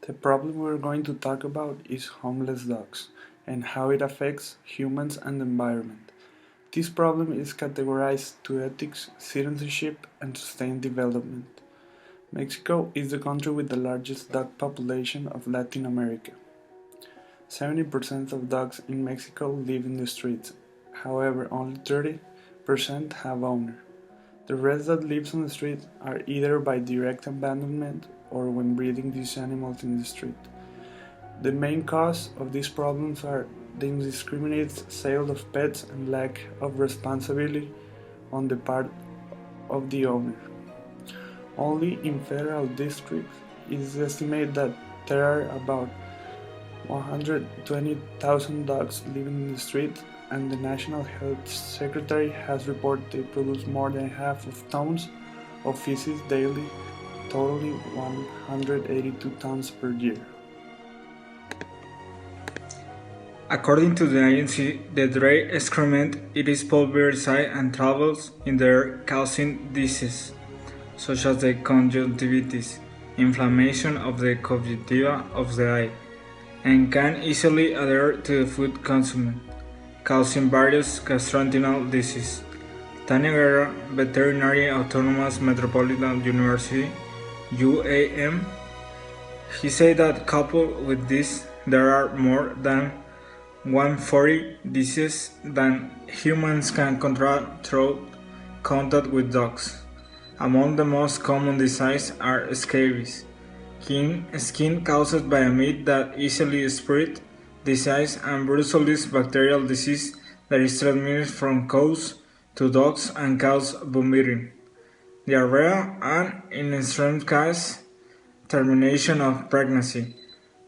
The problem we're going to talk about is homeless dogs and how it affects humans and the environment. This problem is categorized to ethics, citizenship, and sustained development. Mexico is the country with the largest dog population of Latin America. 70% of dogs in Mexico live in the streets. However, only 30% have owner. The rest that lives on the street are either by direct abandonment or when breeding these animals in the street. The main cause of these problems are the indiscriminate sale of pets and lack of responsibility on the part of the owner. Only in federal districts it is estimated that there are about 120,000 dogs living in the street, and the National Health Secretary has reported they produce more than half of tons of feces daily, totaling 182 tons per year. According to the agency, the dry excrement it is pulverized and travels in the air, causing diseases such as the conjunctivitis, inflammation of the conjunctiva of the eye, and can easily adhere to the food consumed, causing various gastrointestinal diseases. Tania Guerra, Veterinary Autonomous Metropolitan University, UAM, he said that coupled with this, there are more than 140 diseases that humans can contract through contact with dogs. Among the most common diseases are scabies, skin caused by a meat that easily spread disease, and brucellosis bacterial disease that is transmitted from cows to dogs and causes vomiting, diarrhea, and in extreme cases, termination of pregnancy.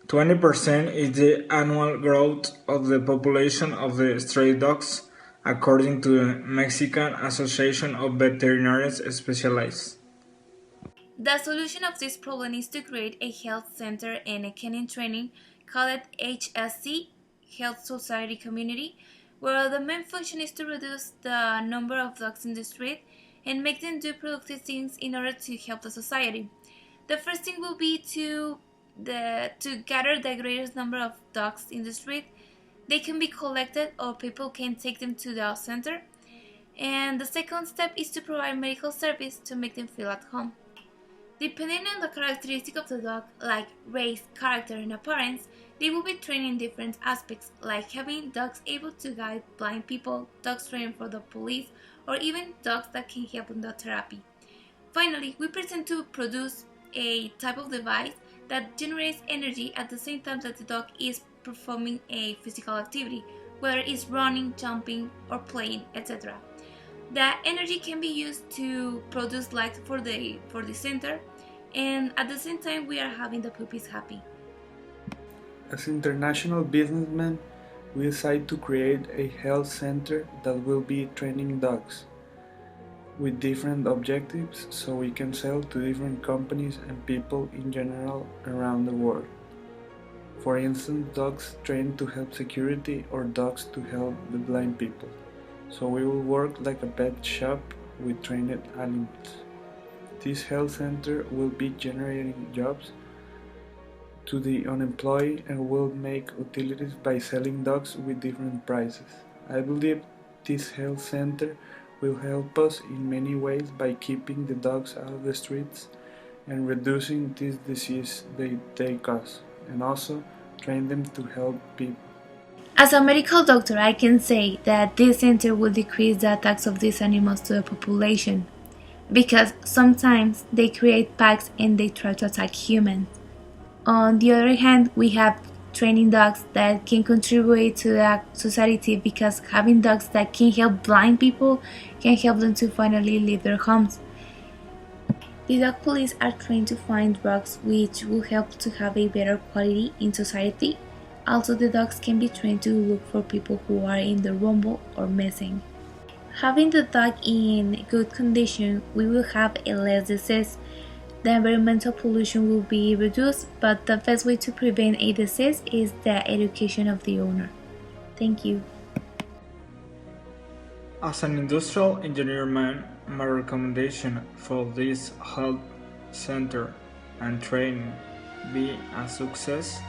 20% is the annual growth of the population of the stray dogs, according to the Mexican Association of Veterinarians Specialists. The solution of this problem is to create a health center and a canine training called HSC, Health Society Community, where the main function is to reduce the number of dogs in the street and make them do productive things in order to help the society. The first thing will be to gather the greatest number of dogs in the street. They can be collected or people can take them to the center. And the second step is to provide medical service to make them feel at home. Depending on the characteristic of the dog, like race, character, and appearance, they will be trained in different aspects, like having dogs able to guide blind people, dogs trained for the police, or even dogs that can help in the therapy. Finally, we pretend to produce a type of device that generates energy at the same time that the dog is performing a physical activity, whether it's running, jumping, or playing, etc. The energy can be used to produce light for the center, and at the same time we are having the puppies happy. As international businessmen, we decide to create a health center that will be training dogs with different objectives so we can sell to different companies and people in general around the world. For instance, dogs trained to help security or dogs to help the blind people. So we will work like a pet shop with trained animals. This health center will be generating jobs to the unemployed and will make utilities by selling dogs with different prices. I believe this health center will help us in many ways by keeping the dogs out of the streets and reducing this disease they cause, and also train them to help people. As a medical doctor, I can say that this center will decrease the attacks of these animals to the population, because sometimes they create packs and they try to attack humans. On the other hand, we have training dogs that can contribute to the society, because having dogs that can help blind people can help them to finally leave their homes. The dog police are trained to find drugs which will help to have a better quality in society. Also, the dogs can be trained to look for people who are in the rumble or missing. Having the dog in good condition, we will have a less disease. The environmental pollution will be reduced, but the best way to prevent a disease is the education of the owner. Thank you. As an industrial engineer man, my recommendation for this health center and training be a success,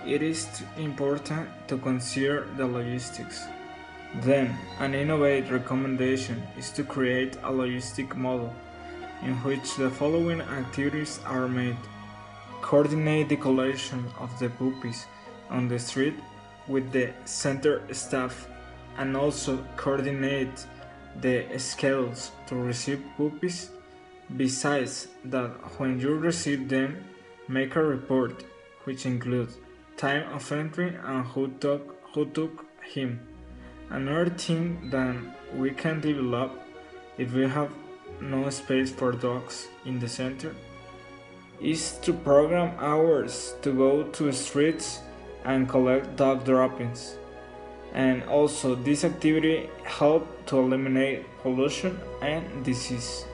it is important to consider the logistics. Then, an innovative recommendation is to create a logistic model in which the following activities are made: coordinate the collection of the puppies on the street with the center staff, and also coordinate the schedules to receive puppies. Besides that, when you receive them, make a report which includes time of entry and who took him. Another thing that we can develop if we have no space for dogs in the center is to program hours to go to streets and collect dog droppings. And also this activity helps to eliminate pollution and disease.